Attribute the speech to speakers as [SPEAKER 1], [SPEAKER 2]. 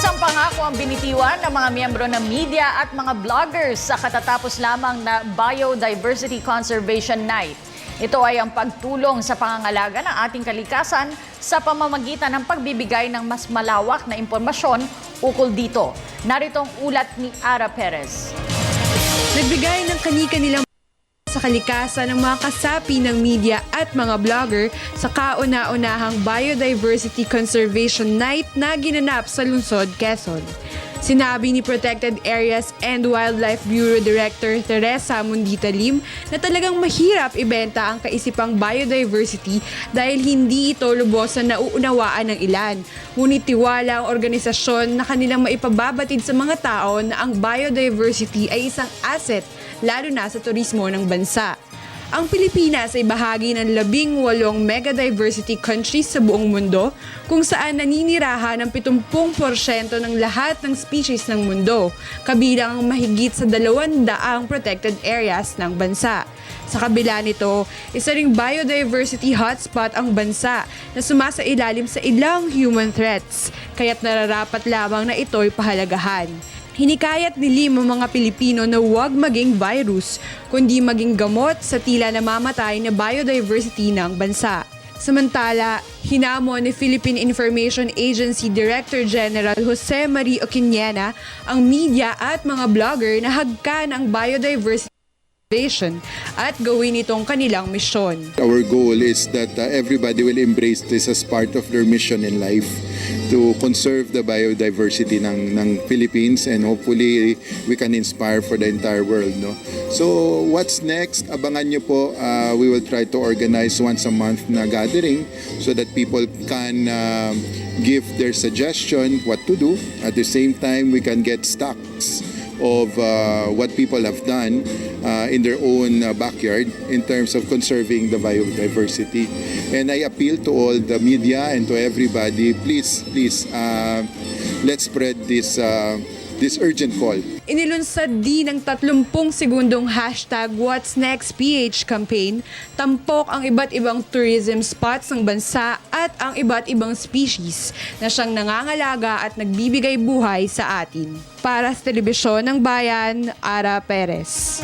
[SPEAKER 1] Isang pangako ang binitiwan ng mga miyembro ng media at mga vloggers sa katatapos lamang na Biodiversity Conservation Night. Ito ay ang pagtulong sa pangangalaga ng ating kalikasan sa pamamagitan ng pagbibigay ng mas malawak na impormasyon ukol dito. Narito ang ulat ni Ara Perez.
[SPEAKER 2] Nagbigay ng kani-kanilang sa kalikasan ng mga kasapi ng media at mga vlogger sa kauna-unahang Biodiversity Conservation Night na ginanap sa lungsod, Quezon. Sinabi ni Protected Areas and Wildlife Bureau Director Teresa Mundita Lim na talagang mahirap ibenta ang kaisipang biodiversity dahil hindi ito lubos na nauunawaan ng ilan. Ngunit tiwala ang organisasyon na kanilang maipababatid sa mga tao na ang biodiversity ay isang asset lalo na sa turismo ng bansa. Ang Pilipinas ay bahagi ng 18 mega-diversity countries sa buong mundo kung saan naninirahan ng 70% ng lahat ng species ng mundo, kabilang ang mahigit sa 200 protected areas ng bansa. Sa kabila nito, isa ring biodiversity hotspot ang bansa na sumasailalim sa ilang human threats, kaya't nararapat lamang na ito'y pahalagahan. Hinikayat ni Lim ang mga Pilipino na huwag maging virus, kundi maging gamot sa tila namamatay na biodiversity ng bansa. Samantala, hinamon ni Philippine Information Agency Director General Jose Marie Oquiñena ang media at mga vlogger na hagkan ang biodiversity at gawin itong kanilang misyon.
[SPEAKER 3] Our goal is that everybody will embrace this as part of their mission in life to conserve the biodiversity ng Philippines, and hopefully we can inspire for the entire world. No? So what's next? Abangan nyo po. We will try to organize once a month na gathering so that people can give their suggestion what to do. At the same time, we can get stocks of what people have done in their own backyard in terms of conserving the biodiversity. And I appeal to all the media and to everybody, please, let's spread this urgent call.
[SPEAKER 2] Inilunsad din ng 30 segundong hashtag What's Next PH campaign, tampok ang iba't ibang tourism spots ng bansa at ang iba't ibang species na siyang nangangalaga at nagbibigay buhay sa atin. Para sa Telebisyon ng Bayan, Ara Perez.